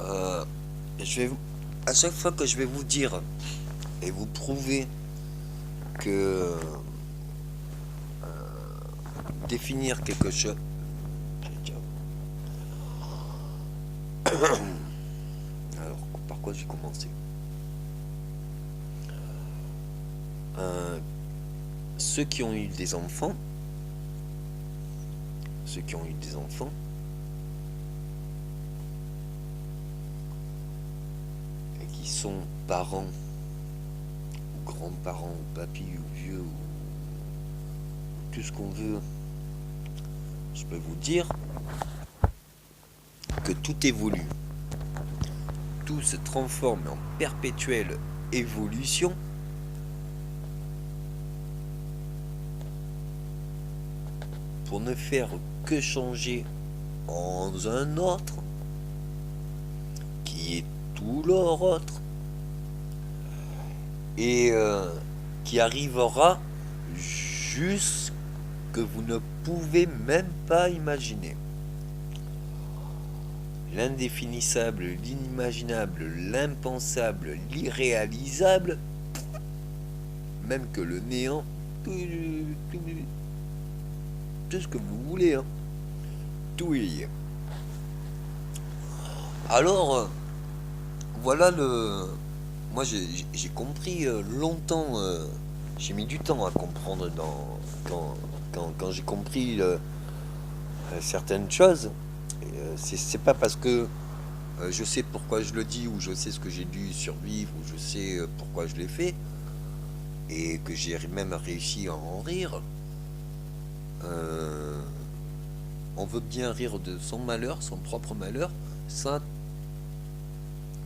Euh, à chaque fois que je vais vous dire et vous prouver que définir quelque chose. Alors, par quoi j'ai commencé? Euh, ceux qui ont eu des enfants, ceux qui ont eu des enfants, et qui sont parents, ou grands-parents, ou papis, ou vieux, ou tout ce qu'on veut, je peux vous dire que tout évolue. Tout se transforme en perpétuelle évolution. Pour ne faire que changer en un autre, qui est tout leur autre, et qui arrivera jusque que vous ne pouvez même pas imaginer. L'indéfinissable, l'inimaginable, l'impensable, l'irréalisable, même que le néant, tout ce que vous voulez, hein. Tout y est. Alors, voilà le... Moi, j'ai compris longtemps, j'ai mis du temps à comprendre quand j'ai compris certaines choses. C'est pas parce que je sais pourquoi je le dis, ou je sais ce que j'ai dû survivre, ou je sais pourquoi je l'ai fait, et que j'ai même réussi à en rire. Euh, on veut bien rire de son malheur, son propre malheur, ça,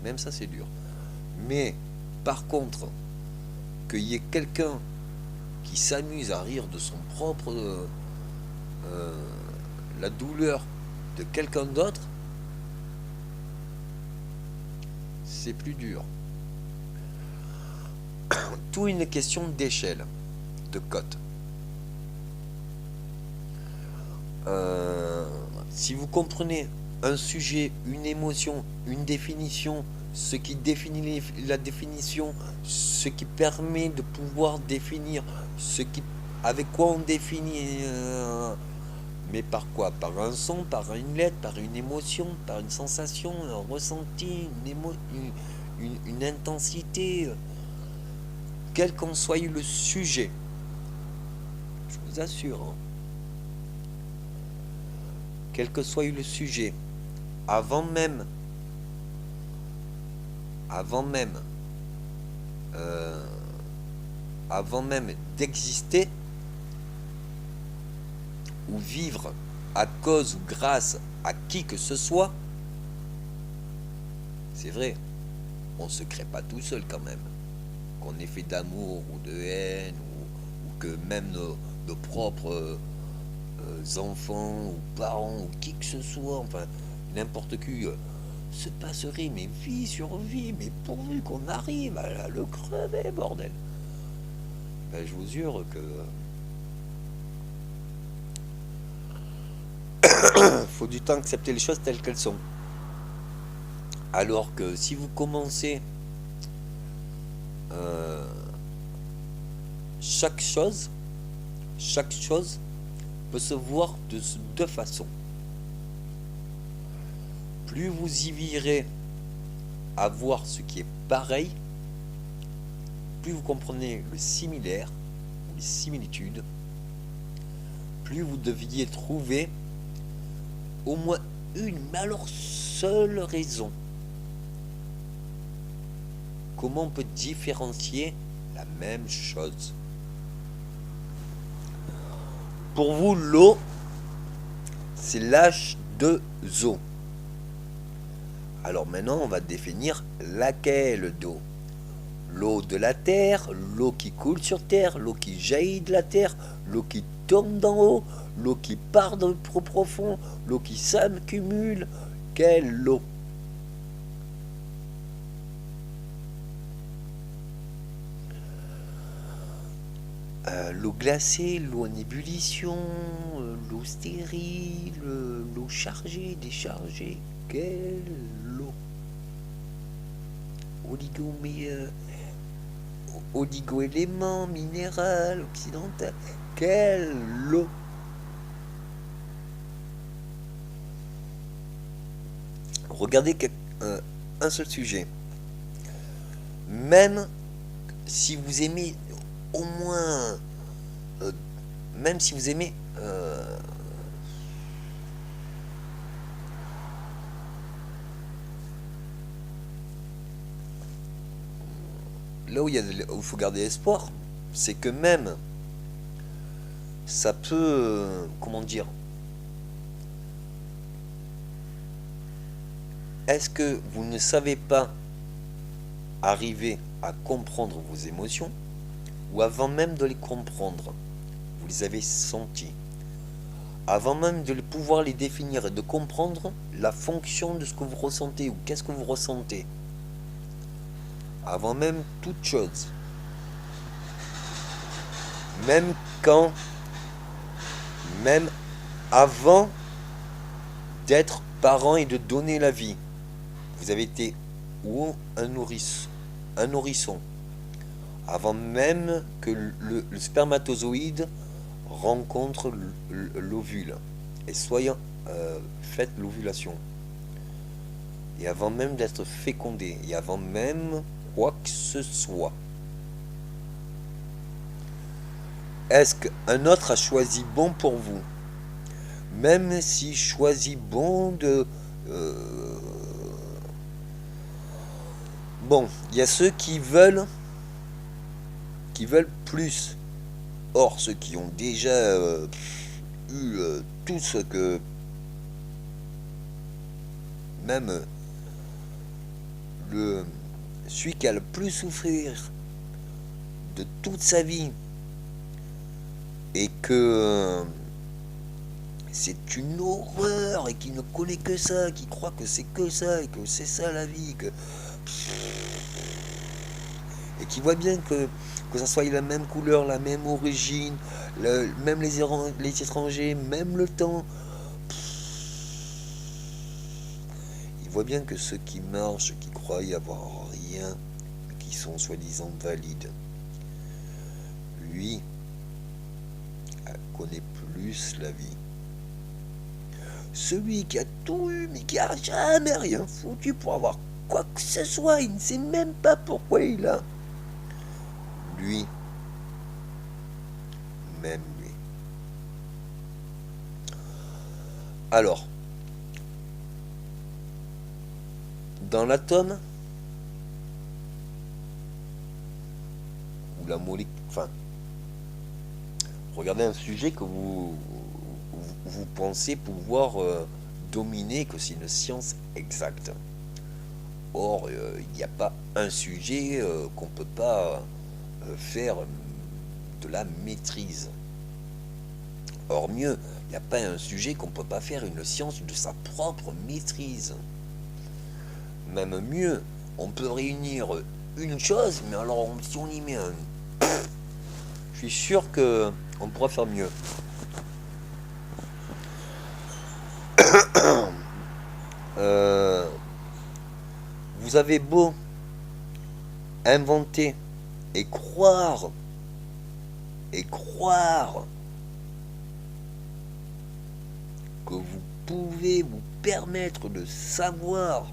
même ça c'est dur. Mais par contre, qu'il y ait quelqu'un qui s'amuse à rire de son propre la douleur de quelqu'un d'autre, c'est plus dur. Tout une question d'échelle, de cote. Si vous comprenez un sujet, une émotion, une définition, ce qui définit la définition, ce qui permet de pouvoir définir, avec quoi on définit, mais par quoi? Par un son, par une lettre, par une émotion, par une sensation, un ressenti, une intensité, quel qu'en soit le sujet. Je vous assure, hein. Quel que soit le sujet, avant même, avant même, euh, avant même d'exister ou vivre à cause ou grâce à qui que ce soit, c'est vrai, on ne se crée pas tout seul quand même. Qu'on ait fait d'amour ou de haine, ou que même nos propres enfants ou parents ou qui que ce soit, enfin n'importe qui, se passerait mais vie sur vie, mais pourvu qu'on arrive à le crever, bordel. Ben, je vous jure que faut du temps accepter les choses telles qu'elles sont. Alors que si vous commencez euh, chaque chose peut se voir de deux façons. Plus vous y virez à voir ce qui est pareil, plus vous comprenez le similaire ou les similitudes, plus vous deviez trouver au moins une, mais alors seule raison. Comment on peut différencier la même chose? Pour vous, l'eau, c'est l'H2O. Alors maintenant, on va définir laquelle d'eau. L'eau de la terre, l'eau qui coule sur terre, l'eau qui jaillit de la terre, l'eau qui tombe d'en haut, l'eau qui part de trop profond, l'eau qui s'accumule. Quelle eau? L'eau glacée, l'eau en ébullition, l'eau stérile, l'eau chargée, déchargée. Quelle eau? oligo-éléments, minéral, occidental. Quelle eau! Regardez un seul sujet. Même si vous aimez au moins, même si vous aimez là où il faut garder espoir, c'est que même ça peut, comment dire, est-ce que vous ne savez pas arriver à comprendre vos émotions, ou avant même de les comprendre, vous les avez senties, avant même de pouvoir les définir et de comprendre la fonction de ce que vous ressentez ou qu'est-ce que vous ressentez, avant même toute chose, même quand, même avant d'être parent et de donner la vie, vous avez été ou un nourrisson, avant même que le spermatozoïde rencontre l'ovule et soit faite l'ovulation, et avant même d'être fécondé, et avant même quoi que ce soit. Est-ce qu'un autre a choisi bon pour vous? Même si choisit bon de... Bon, il y a ceux qui veulent plus. Or, ceux qui ont déjà eu tout ce que... Même celui qui a le plus souffert de toute sa vie, et que c'est une horreur, et qui ne connaît que ça, qui croit que c'est que ça, et que c'est ça la vie, et qui voit bien que ça soit la même couleur, la même origine, même les étrangers, même le temps. Il voit bien que ceux qui marchent, qui croient y avoir rien, qui sont soi-disant valides, lui connaît plus la vie. Celui qui a tout eu, mais qui a jamais rien foutu pour avoir quoi que ce soit, il ne sait même pas pourquoi il a. Lui, même lui. Alors, dans l'atome, ou la molécule, enfin, regardez un sujet que vous pensez pouvoir dominer, que c'est une science exacte. Or, il n'y a pas un sujet qu'on ne peut pas faire de la maîtrise. Or mieux, il n'y a pas un sujet qu'on ne peut pas faire une science de sa propre maîtrise. Même mieux, on peut réunir une chose, mais alors si on y met un... Je suis sûr qu'on pourra faire mieux. Vous avez beau inventer et croire que vous pouvez vous permettre de savoir,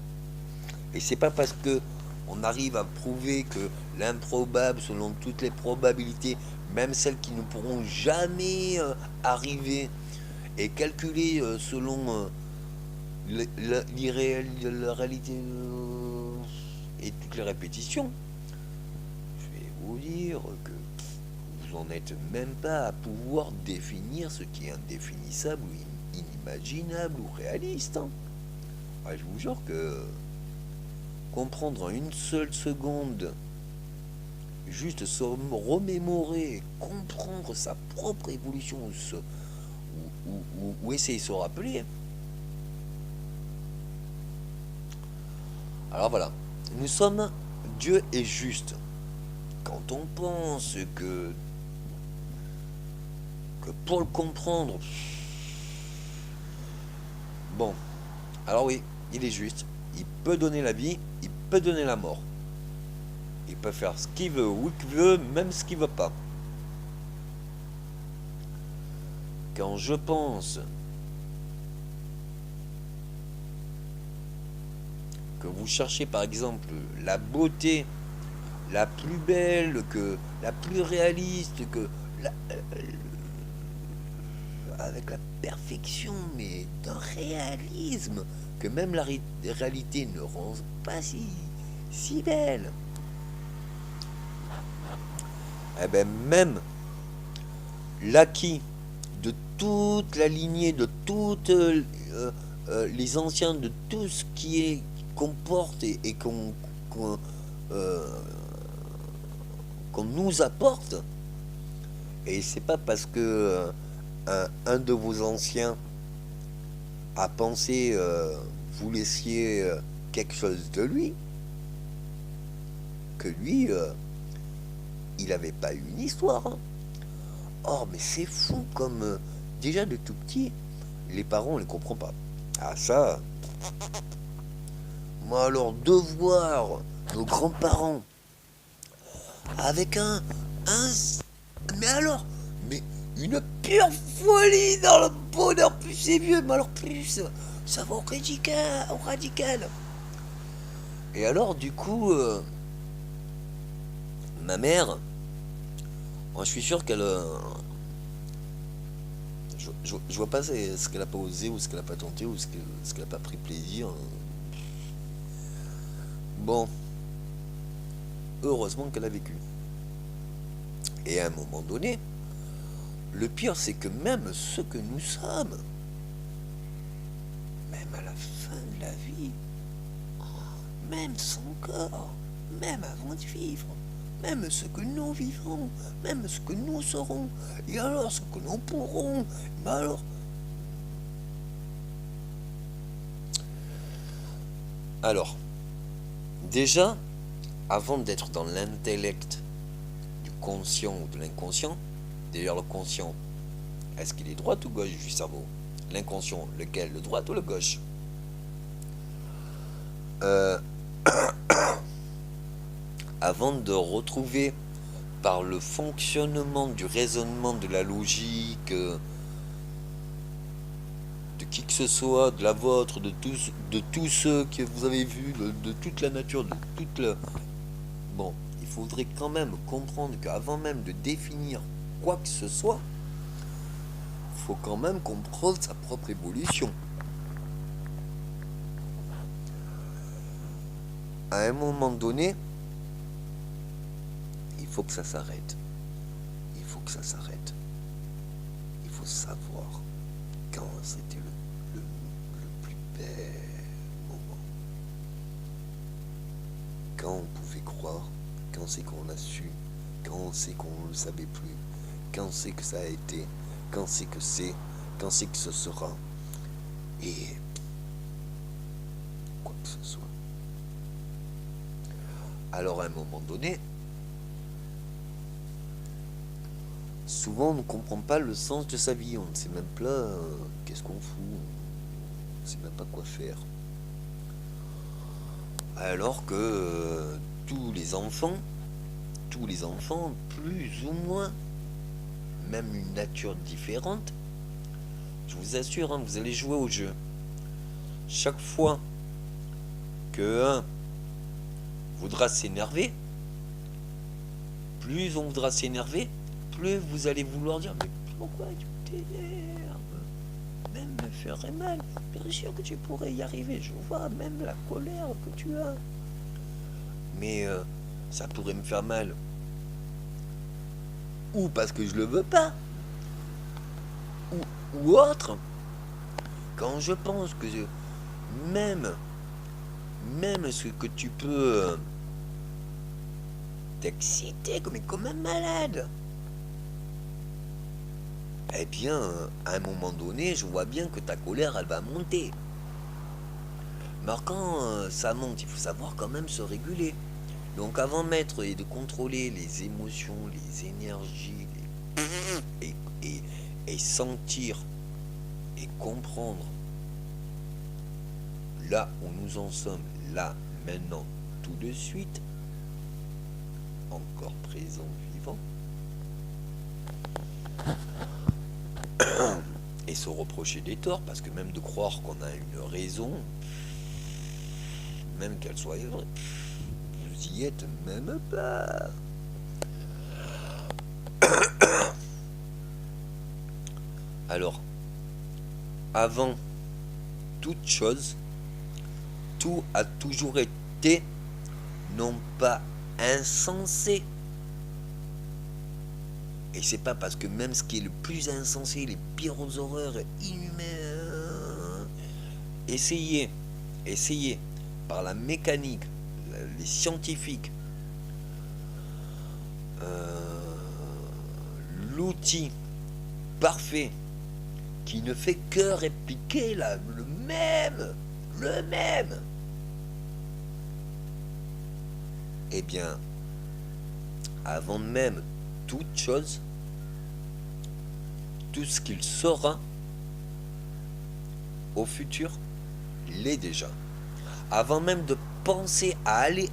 et c'est pas parce que on arrive à prouver que l'improbable, selon toutes les probabilités, même celles qui ne pourront jamais arriver, est calculée selon la réalité et toutes les répétitions. Je vais vous dire que vous n'en êtes même pas à pouvoir définir ce qui est indéfinissable ou inimaginable ou réaliste. Ah, je vous jure que comprendre en une seule seconde, juste se remémorer, comprendre sa propre évolution, ou essayer de se rappeler. Alors voilà, nous sommes, Dieu est juste. Quand on pense que pour le comprendre, bon, alors oui, il est juste, il peut donner la vie, il peut donner la mort. Il peut faire ce qu'il veut, où qu'il veut, même ce qu'il veut pas. Quand je pense que vous cherchez par exemple la beauté la plus belle, que la plus réaliste, avec la perfection, mais d'un réalisme que même la réalité ne rend pas si belle. Eh ben même l'acquis de toute la lignée, de toutes les anciens, de tout ce qui est comporte et euh, qu'on nous apporte. Et c'est pas parce que un de vos anciens a pensé vous laissiez quelque chose de lui que lui il n'avait pas eu une histoire. Hein. Oh mais c'est fou comme déjà de tout petit les parents on les comprend pas. Ah ça moi alors de voir nos grands-parents avec un mais alors mais une pure folie dans le bonheur, plus c'est vieux, mais alors plus ça va au radical. Et alors du coup ma mère, moi je suis sûr qu'elle je vois pas ce qu'elle a pas osé ou ce qu'elle a pas tenté ou ce qu'elle a pas pris plaisir. Bon, heureusement qu'elle a vécu. Et à un moment donné, le pire c'est que même ce que nous sommes, même à la fin de la vie, même son corps, même avant de vivre, même ce que nous vivons, même ce que nous serons, et alors ce que nous pourrons, mais alors, déjà, avant d'être dans l'intellect du conscient ou de l'inconscient, d'ailleurs le conscient, est-ce qu'il est droite ou gauche du cerveau? L'inconscient, lequel? Le droite ou le gauche? Avant de retrouver par le fonctionnement du raisonnement, de la logique, de qui que ce soit, de la vôtre, de tous ceux que vous avez vus, de toute la nature, de toute la... Bon, il faudrait quand même comprendre qu'avant même de définir quoi que ce soit, il faut quand même comprendre sa propre évolution. À un moment donné, il faut que ça s'arrête. Il faut que ça s'arrête. Il faut savoir quand c'était le plus bel moment. Quand on pouvait croire, quand c'est qu'on a su, quand c'est qu'on ne le savait plus, quand c'est que ça a été, quand c'est que ce sera, et quoi que ce soit. Alors à un moment donné, souvent on ne comprend pas le sens de sa vie, on ne sait même pas qu'est-ce qu'on fout, on ne sait même pas quoi faire. Alors que tous les enfants, plus ou moins, même une nature différente, je vous assure, hein, vous allez jouer au jeu. Chaque fois que un voudra s'énerver, plus on voudra s'énerver, plus vous allez vouloir dire mais pourquoi tu t'énerves? Même me ferait mal. Bien sûr que tu pourrais y arriver, je vois même la colère que tu as. Mais ça pourrait me faire mal. Ou parce que je le veux pas. Ou autre. Quand je pense que même ce que tu peux t'exciter comme un malade, eh bien, à un moment donné, je vois bien que ta colère, elle va monter. Mais quand ça monte, il faut savoir quand même se réguler. Donc avant de mettre et de contrôler les émotions, les énergies, et sentir et comprendre là où nous en sommes, là, maintenant, tout de suite, encore présent, vivant, et se reprocher des torts, parce que même de croire qu'on a une raison, même qu'elle soit vraie, vous y êtes même pas. Alors, avant toute chose, tout a toujours été non pas insensé. Et c'est pas parce que même ce qui est le plus insensé, les pires horreurs inhumaines, essayez par la mécanique, les scientifiques, l'outil parfait qui ne fait que répliquer le même. Eh bien, avant même toute chose, tout ce qu'il sera au futur l'est déjà. Avant même de penser à aller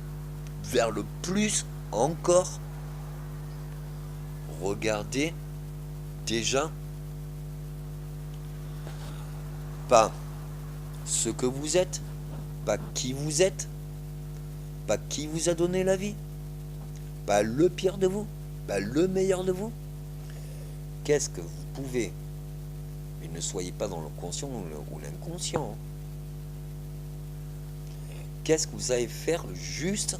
vers le plus encore, regardez déjà pas ce que vous êtes, pas qui vous êtes, pas qui vous a donné la vie, pas le pire de vous, pas le meilleur de vous. Qu'est-ce que vous pouvez, mais ne soyez pas dans le conscient ou l'inconscient, qu'est-ce que vous allez faire juste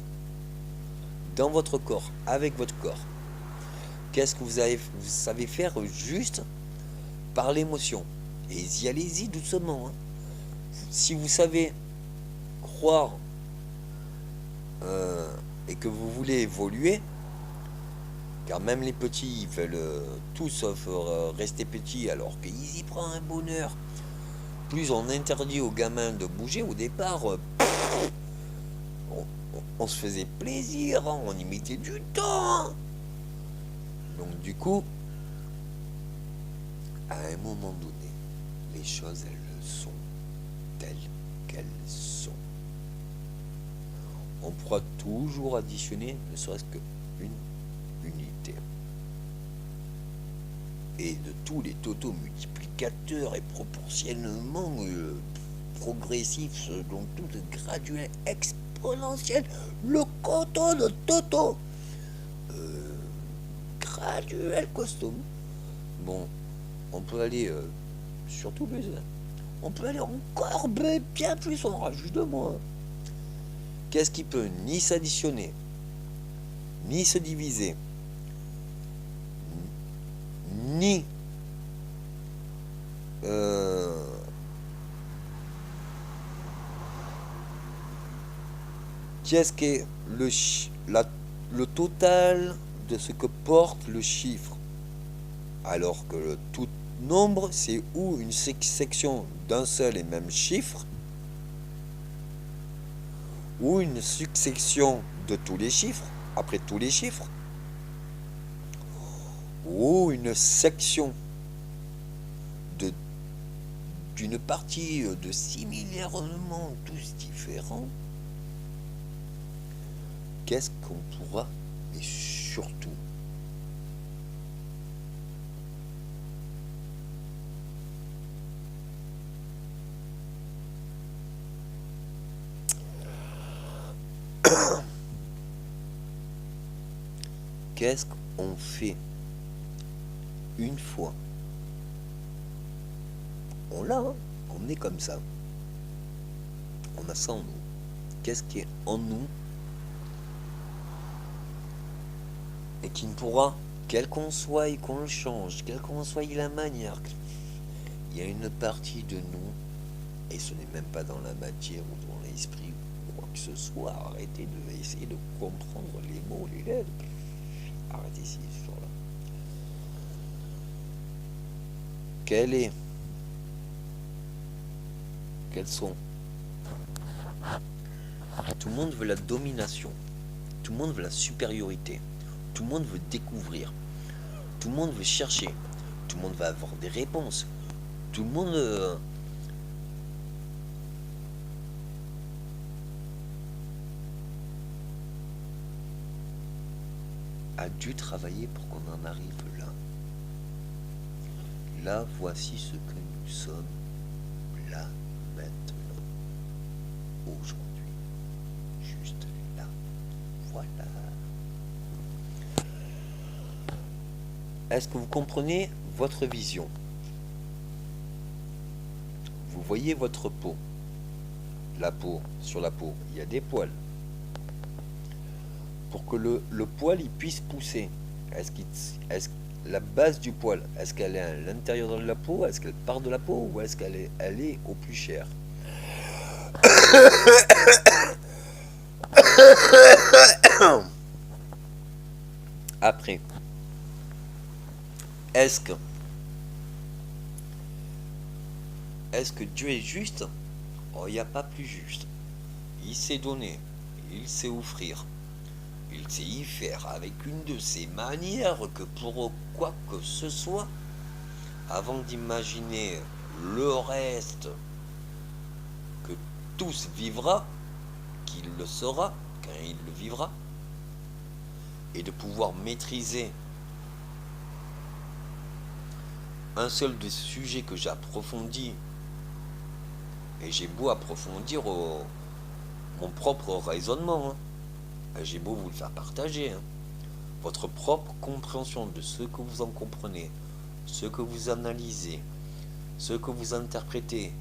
dans votre corps, avec votre corps? Qu'est-ce que vous savez faire juste par l'émotion? Et allez-y doucement. Si vous savez croire et que vous voulez évoluer, car même les petits ils veulent tout sauf rester petits, alors qu'ils y prennent un bonheur. Plus on interdit aux gamins de bouger, au départ, on se faisait plaisir, on y mettait du temps. Donc du coup, à un moment donné, les choses, elles sont telles qu'elles sont. On pourra toujours additionner, ne serait-ce qu'une unité. Et de tous les totaux multiplicateurs et proportionnellement progressifs, selon tout graduel exponentiel, le canton de Toto, graduel costume. Bon, on peut aller surtout plus. On peut aller encore bien plus, on rajoute de moins. Qu'est-ce qui peut ni s'additionner, ni se diviser, ni qu'est-ce qu'est le total de ce que porte le chiffre, alors que le tout nombre, c'est ou une section d'un seul et même chiffre, ou une succession de tous les chiffres, après tous les chiffres, ou une section d'une partie de 6 milliards d'éléments tous différents. Qu'est-ce qu'on pourra, et surtout, qu'est-ce qu'on fait une fois? On l'a, hein, on est comme ça. On a ça en nous. Qu'est-ce qui est en nous et qui ne pourra, quel qu'on soit et qu'on le change, quelle qu'on soit la manière, il y a une partie de nous, et ce n'est même pas dans la matière ou dans l'esprit ou quoi que ce soit. Arrêtez de essayer de comprendre les mots, les lettres. Arrêtez ces histoires-là. Quelles sont? Tout le monde veut la domination. Tout le monde veut la supériorité. Tout le monde veut découvrir. Tout le monde veut chercher. Tout le monde va avoir des réponses. Tout le monde... a dû travailler pour qu'on en arrive là. Là, voici ce que nous sommes, là, maintenant, aujourd'hui, juste là. Voilà. Est-ce que vous comprenez votre vision? Vous voyez votre peau. La peau, sur la peau, il y a des poils. Pour que le poil il puisse pousser, est-ce la base du poil, est-ce qu'elle est à l'intérieur de la peau, est-ce qu'elle part de la peau, ou est-ce qu'elle est au plus cher? Après, est-ce que Dieu est juste? Oh, il n'y a pas plus juste. Il s'est donné, il sait offrir, il sait y faire avec une de ses manières que pour quoi que ce soit, avant d'imaginer le reste, que tous vivra, qu'il le sera, quand il le vivra, et de pouvoir maîtriser un seul des sujets que j'approfondis, et j'ai beau approfondir mon propre raisonnement, hein. J'ai beau vous le faire partager, hein. Votre propre compréhension de ce que vous en comprenez, ce que vous analysez, ce que vous interprétez,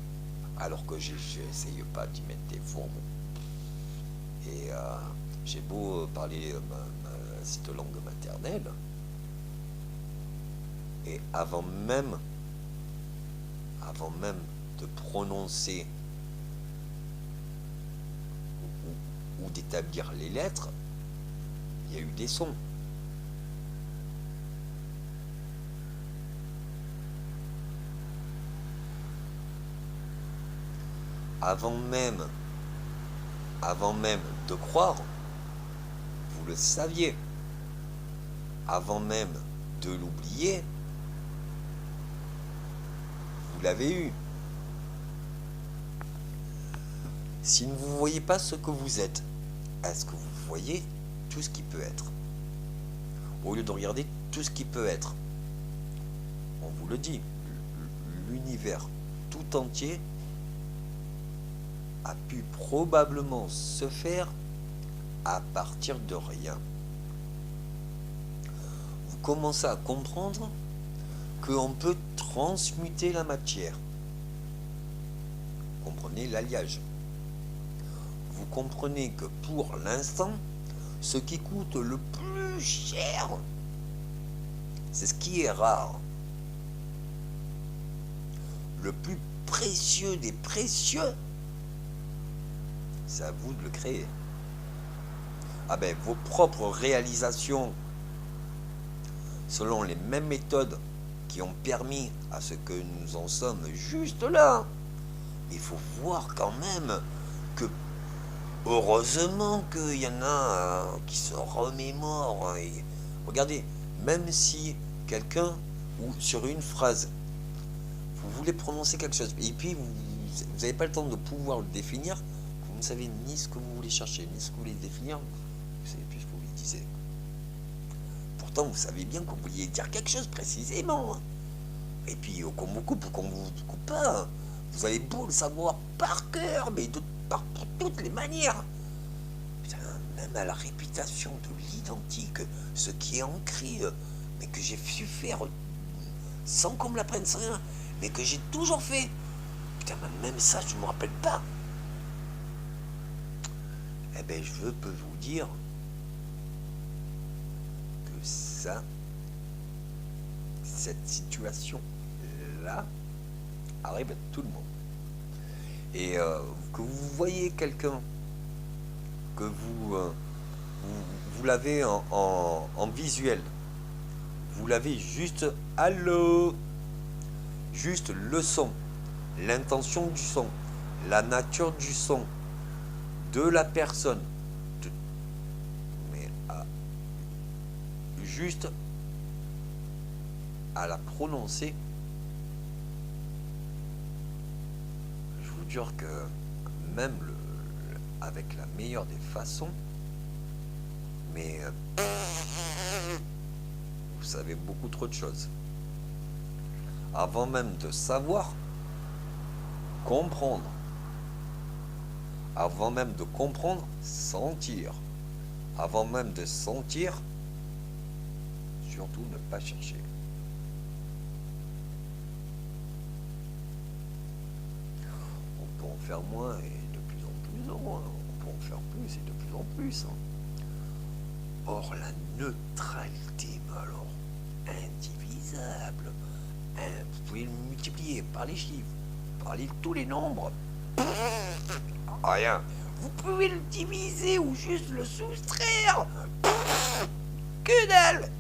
alors que j'essaye pas d'y mettre des formes. Et j'ai beau parler cette langue maternelle, et avant même de prononcer ou d'établir les lettres, il y a eu des sons. Avant même de croire, vous le saviez. Avant même de l'oublier, vous l'avez eu. Si vous ne voyez pas ce que vous êtes, est-ce que vous voyez tout ce qui peut être? Au lieu de regarder tout ce qui peut être, on vous le dit, l'univers tout entier a pu probablement se faire à partir de rien. Vous commencez à comprendre qu'on peut transmuter la matière. Vous comprenez l'alliage. Vous comprenez que pour l'instant, ce qui coûte le plus cher, c'est ce qui est rare. Le plus précieux des précieux, c'est à vous de le créer. Ah ben, vos propres réalisations, selon les mêmes méthodes qui ont permis à ce que nous en sommes juste là. Il faut voir quand même que, heureusement qu'il y en a qui se remémorent. Et regardez, même si quelqu'un, ou sur une phrase, vous voulez prononcer quelque chose, et puis vous n'avez pas le temps de pouvoir le définir, vous ne savez ni ce que vous voulez chercher, ni ce que vous voulez définir, vous ne savez plus ce que vous voulez dire. Pourtant, vous savez bien que vous vouliez dire quelque chose précisément. Et puis, qu'on vous coupe ou qu'on vous coupe pas, vous avez beau le savoir par cœur, mais par toutes les manières. Putain, même à la réputation de l'identique, ce qui est ancré, mais que j'ai su faire sans qu'on me l'apprenne, sans rien, mais que j'ai toujours fait. Putain, même ça, je ne me rappelle pas. Eh ben, je peux vous dire que ça, cette situation-là, arrive à tout le monde. Et que vous voyez quelqu'un, que vous l'avez en visuel, vous l'avez juste allô, juste le son, l'intention du son, la nature du son, de la personne, mais juste à la prononcer, je vous jure que même avec la meilleure des façons, mais vous savez beaucoup trop de choses. Avant même de savoir, comprendre. Avant même de comprendre, sentir. Avant même de sentir, surtout ne pas chercher. On peut en faire moins et de plus en plus en moins. On peut en faire plus et de plus en plus. Or, la neutralité, mais alors, indivisable. Vous pouvez le multiplier par les chiffres, par tous les nombres. Rien. Vous pouvez le diviser ou juste le soustraire. Que dalle.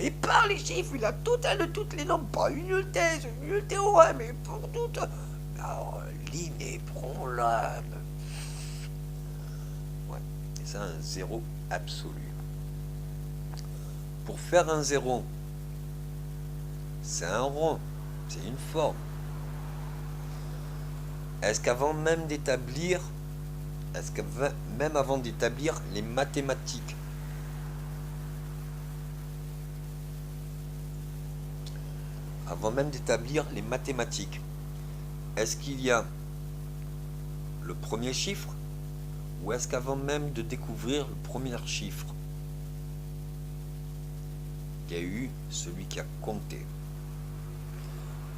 Et par les chiffres, la totale de toutes les nombres, pas une thèse, une théorème, mais pour toutes. Alors, l'inébranlable. Ouais, et ça, un zéro absolu. Pour faire un zéro, c'est un rond, c'est une forme. Est-ce qu'avant même d'établir, même avant d'établir les mathématiques, est-ce qu'il y a le premier chiffre ou est-ce qu'avant même de découvrir le premier chiffre, il y a eu celui qui a compté?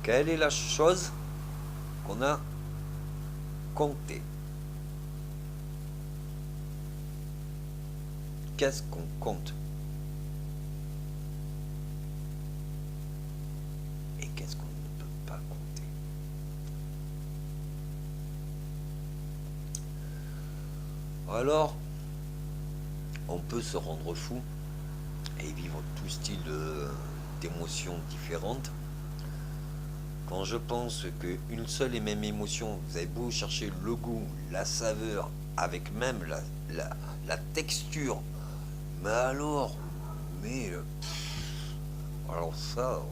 Quelle est la chose qu'on a comptée? Qu'est-ce qu'on compte? Et qu'est-ce qu'on ne peut pas compter? Alors, on peut se rendre fou et vivre tout style d'émotions différentes. Quand je pense qu'une seule et même émotion, vous avez beau chercher le goût, la saveur, avec même la texture, mais alors, ça,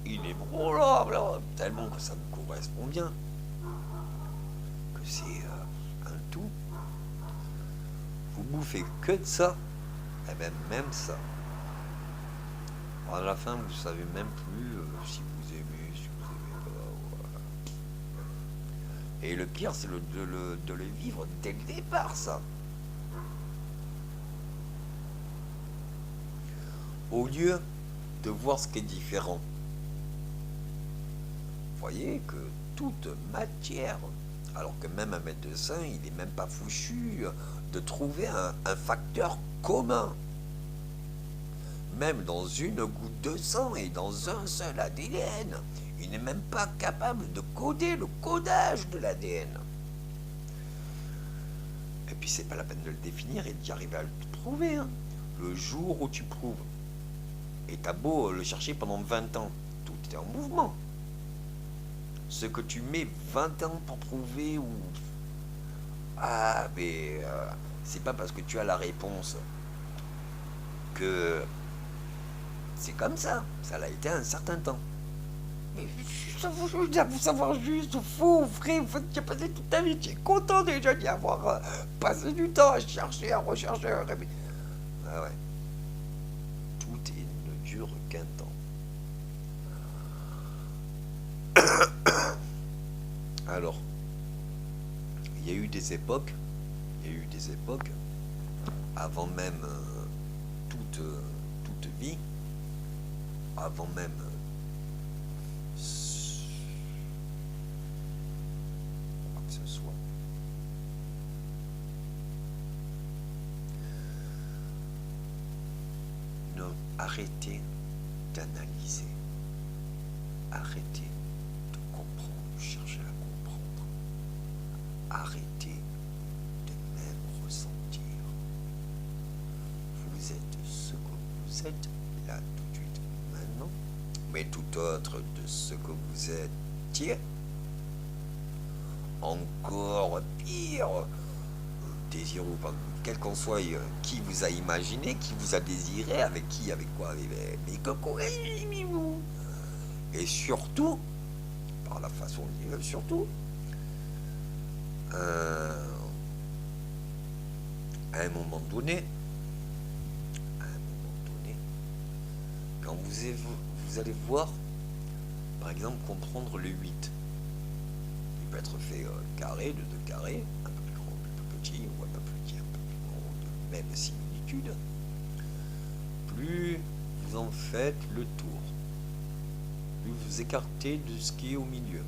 inébranlable, tellement que ça me correspond bien, que c'est un tout. Vous bouffez que de ça, et bien même ça. À la fin, vous savez même plus si vous aimez, si vous aimez pas. Voilà. Et le pire, c'est de le vivre dès le départ, ça. Au lieu de voir ce qui est différent. Vous voyez que toute matière, alors que même un médecin, il n'est même pas fouchu de trouver un facteur commun. Même dans une goutte de sang et dans un seul ADN, il n'est même pas capable de coder le codage de l'ADN. Et puis c'est pas la peine de le définir et d'y arriver à le prouver. Hein. Le jour où tu prouves, et t'as beau le chercher pendant 20 ans, tout est en mouvement. Ce que tu mets 20 ans pour prouver ou... Ah, mais c'est pas parce que tu as la réponse que c'est comme ça. Ça l'a été un certain temps. Mais vous savoir juste, faux, vrai, en fait, tu as passé toute ta vie, tu es content déjà d'y avoir passé du temps à chercher, à rechercher, à rêver. Ah ouais. Tout ne dure qu'un temps. Alors, il y a eu des époques, avant même toute vie, avant même quoi que ce soit. Non, arrêtez d'analyser. Arrêtez de comprendre, de chercher à comprendre. Arrêtez de même ressentir. Vous êtes ce que vous êtes là tout de suite maintenant, mais tout autre de ce que vous étiez. Encore pire, désir ou pas, quel qu'en soit qui vous a imaginé, qui vous a désiré, avec qui, avec quoi, mais que vous. Et surtout, par la façon de vivre, surtout, à un moment donné, quand vous allez voir, par exemple, comprendre le 8. Il peut être fait carré, de 2 carrés, un peu plus grand, un peu plus petit, ou un peu plus petit, un peu plus grand, de même similitude. Plus vous en faites le tour, plus vous écartez de ce qui est au milieu,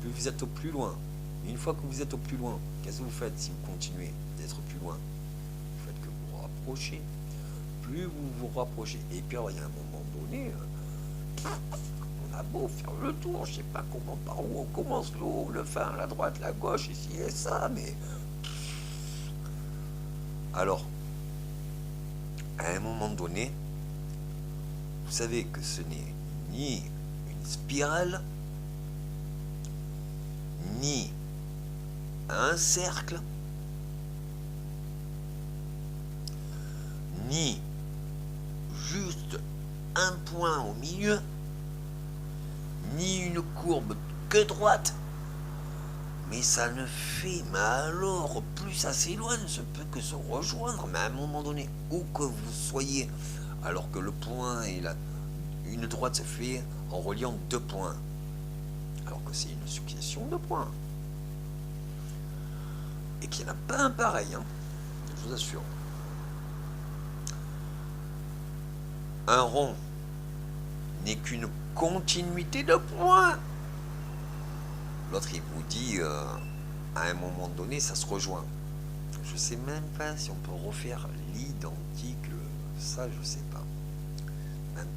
plus vous êtes au plus loin. Et une fois que vous êtes au plus loin, qu'est-ce que vous faites si vous continuez d'être plus loin? Vous faites que vous vous rapprochez. Plus vous vous rapprochez. Et puis alors, il y a un moment donné, on a beau faire le tour, je sais pas comment, par où on commence, le haut, le fin, la droite, la gauche, ici et ça, mais... Alors, à un moment donné, vous savez que ce n'est ni une spirale, ni un cercle, ni juste un point au milieu, ni une courbe que droite, mais ça ne fait, mais alors, plus ça s'éloigne, ça peut que se rejoindre, mais à un moment donné, où que vous soyez, alors que le point et une droite se fait en reliant 2 points, alors que c'est une succession de points, et qu'il n'y en a pas un pareil, hein, je vous assure. Un rond n'est qu'une continuité de points. L'autre, il vous dit, à un moment donné, ça se rejoint. Je sais même pas si on peut refaire l'identique, ça, je sais pas. Même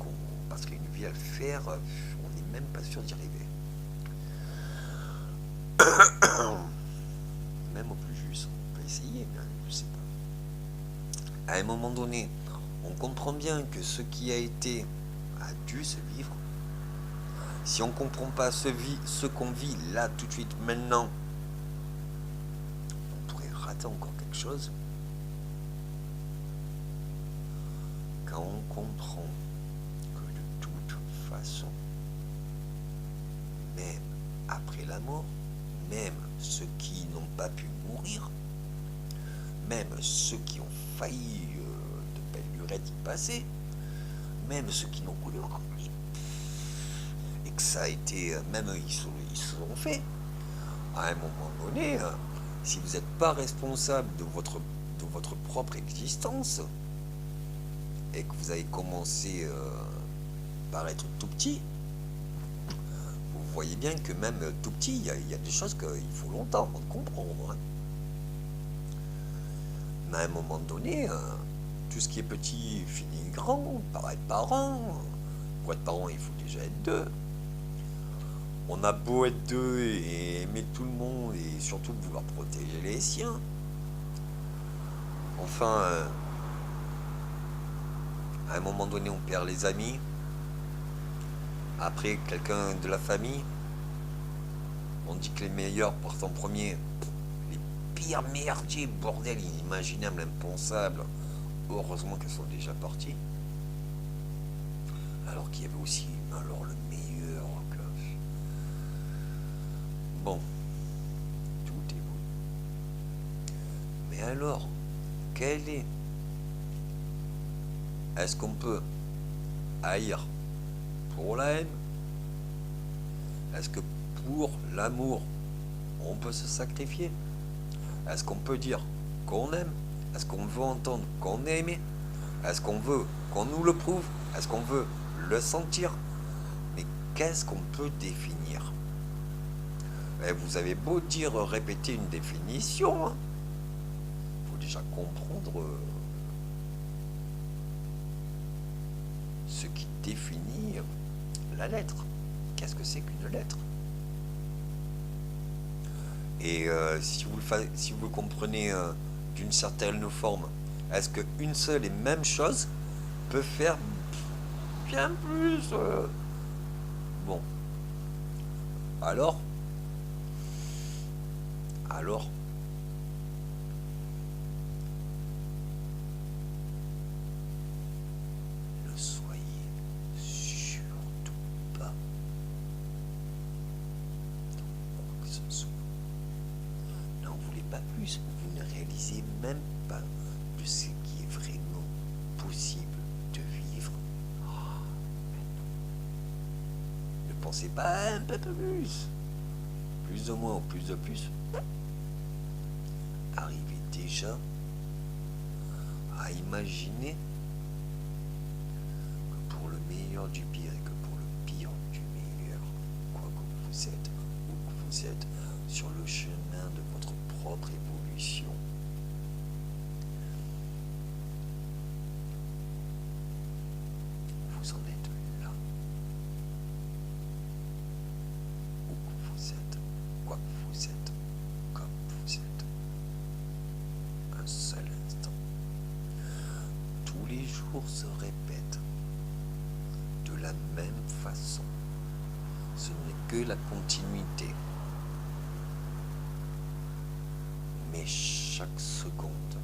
parce qu'une vie à le faire, on n'est même pas sûr d'y arriver. Même au plus juste, on peut essayer, mais je sais pas. À un moment donné, on comprend bien que ce qui a été a dû se vivre. Si on ne comprend pas ce qu'on vit là, tout de suite, maintenant, on pourrait rater encore quelque chose. Quand on comprend que de toute façon, même après la mort, même ceux qui n'ont pas pu mourir, même ceux qui ont failli de belle lurette y passer, même ceux qui n'ont voulu et que ça a été, même ils se sont fait, à un moment donné, si vous n'êtes pas responsable de votre propre existence, et que vous avez commencé par être tout petit, vous voyez bien que même tout petit, il y a des choses qu'il faut longtemps pour comprendre. Hein. Mais à un moment donné, tout ce qui est petit finit grand, par être parent. Pour être parent, il faut déjà être 2. On a beau être 2 et aimer tout le monde et surtout vouloir protéger les siens. Enfin, à un moment donné, on perd les amis. Après, quelqu'un de la famille. On dit que les meilleurs partent en premier. Les pires merdiers, bordel, inimaginables, impensables. Heureusement qu'elles sont déjà parties. Alors qu'il y avait aussi alors le meilleur. Bon, tout évolue. Mais alors, quel est? Est-ce qu'on peut haïr pour la haine? Est-ce que pour l'amour, on peut se sacrifier? Est-ce qu'on peut dire qu'on aime? Est-ce qu'on veut entendre qu'on est aimé? Est-ce qu'on veut qu'on nous le prouve? Est-ce qu'on veut le sentir? Mais qu'est-ce qu'on peut définir? Et vous avez beau dire, répéter une définition, hein, faut déjà comprendre ce qui définit la lettre. Qu'est-ce que c'est qu'une lettre? Et si vous le comprenez d'une certaine forme, est-ce qu'une seule et même chose peut faire bien plus Bon. Alors, ne soyez surtout pas dans quoi que ce soit. N'en voulez pas plus, vous ne réalisez même pas de ce qui est vraiment possible de vivre. pensez pas un peu plus de moins ou plus de plus, arrivez déjà à imaginer que pour le meilleur du pire et que pour le pire du meilleur, quoi que vous êtes, ou que vous êtes sur le chemin de votre propre évolution, vous en êtes là. Où que vous êtes, quoi que vous êtes, comme vous êtes. Un seul instant. Tous les jours se répètent de la même façon. Ce n'est que la continuité. Mais chaque seconde,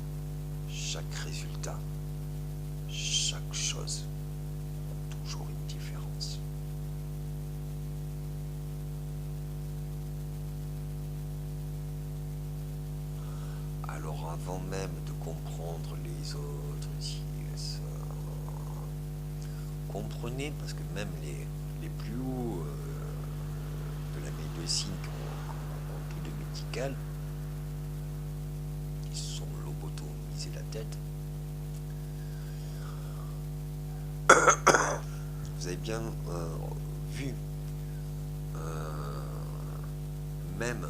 chaque résultat, chaque chose a toujours une différence. Alors avant même de comprendre les autres, comprenez, parce que même les plus hauts de la médecine qui ont plus de médical, ils se sont lobotomisés la tête. Vous avez bien vu, même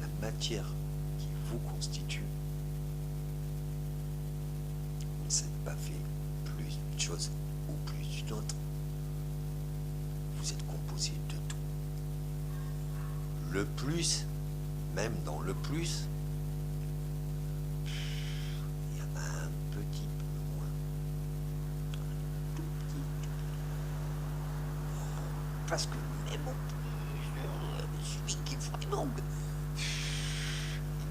la matière qui vous constitue, vous ne savez pas fait plus d'une chose ou plus d'une autre. Vous êtes composé de tout. Le plus, même dans le plus, il y en a un petit peu moins. Tout petit. Parce que même au plus, celui qui est vraiment,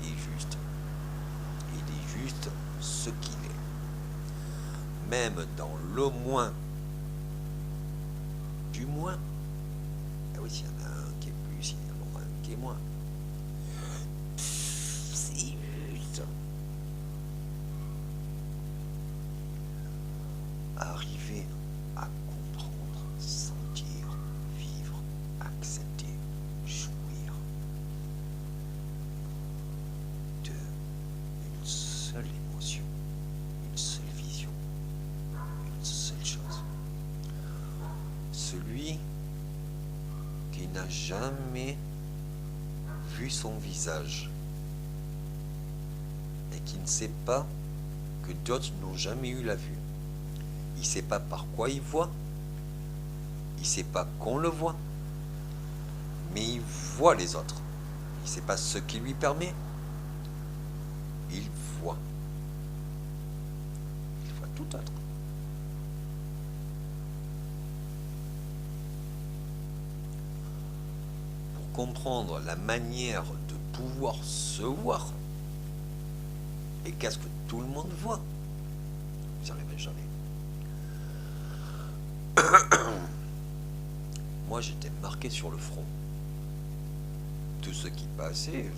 il est juste ce qu'il est. Même dans le moins du moins, ah oui, s'il y en a un qui est plus, il y en aura un qui est moins. C'est juste arriver à comprendre, sentir, vivre, accepter, jouir de une seule émotion, une seule vision, une seule chose. Celui qui n'a jamais vu son visage et qui ne sait pas que d'autres n'ont jamais eu la vue. Il ne sait pas par quoi il voit, il ne sait pas qu'on le voit, mais il voit les autres. Il ne sait pas ce qui lui permet, il voit. Il voit tout autre. Comprendre la manière de pouvoir se voir et qu'est-ce que tout le monde voit, vous n'y arriverez jamais. Moi j'étais marqué sur le front. Tout ce qui passait,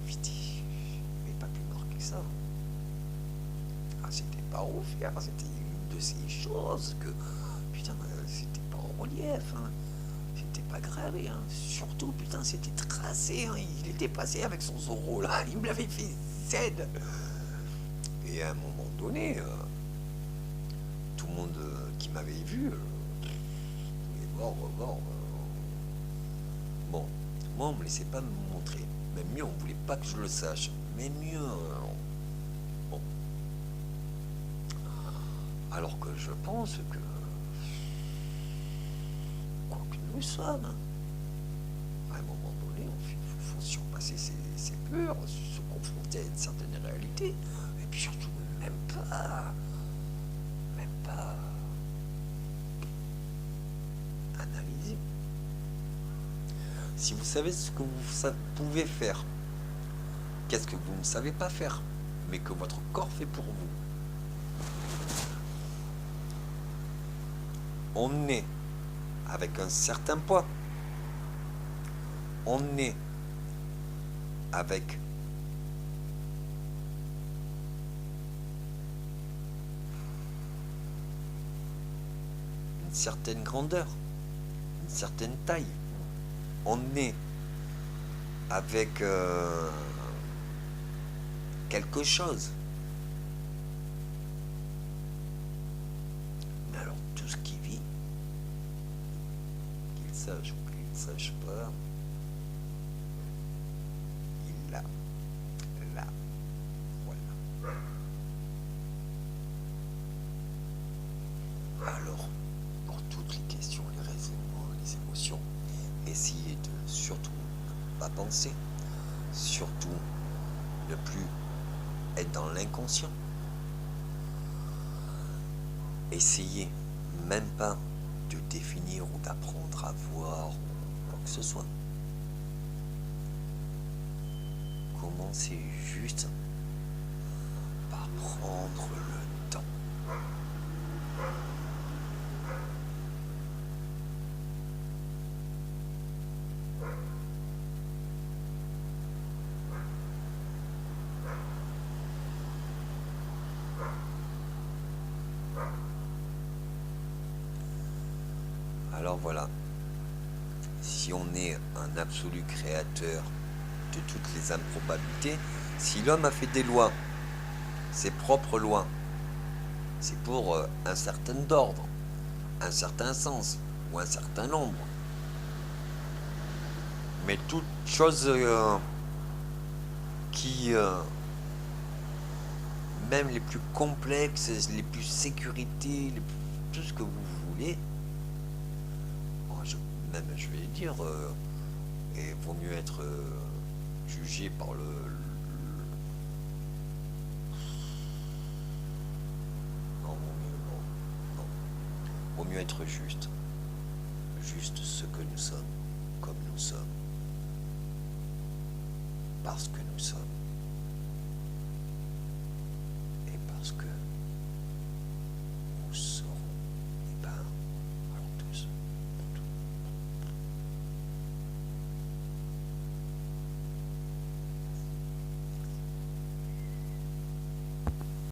vite, mais pas plus marqué que ça. Ah, c'était pas ouf, c'était une de ces choses que putain, c'était pas en relief, hein. C'était pas gravé, hein. Surtout, putain, c'était tracé, hein. Il était passé avec son Zorro, là. Il me l'avait fait Z. Et à un moment donné, tout le monde qui m'avait vu, est mort. Bon, moi, on me laissait pas me montrer. Même mieux, on voulait pas que je le sache. Mais mieux, bon. Alors que je pense que nous sommes. À un moment donné, il faut surpasser ses peurs, se confronter à une certaine réalité, et puis surtout même pas analyser. Si vous savez ce que vous pouvez faire, qu'est-ce que vous ne savez pas faire, mais que votre corps fait pour vous. On est avec un certain poids. On est avec une certaine grandeur, une certaine taille. On est avec quelque chose. Mais alors tout ce qui vit, qu'il sache ou qu'il ne sache pas, il l'a. Là. Voilà. Alors, pour toutes les questions, les raisonnements, les émotions, essayez de surtout ne pas penser, surtout ne plus être dans l'inconscient. Essayez même pas de définir ou d'apprendre à voir ou quoi que ce soit. Commencez juste par prendre le temps. Alors voilà, si on est un absolu créateur de toutes les improbabilités, si l'homme a fait des lois, ses propres lois, c'est pour un certain ordre, un certain sens ou un certain nombre. Mais toute chose qui, même les plus complexes, les plus sécurités, tout ce que vous voulez, je vais dire, et vaut mieux être jugé par non, vaut mieux être juste ce que nous sommes, comme nous sommes, parce que nous sommes.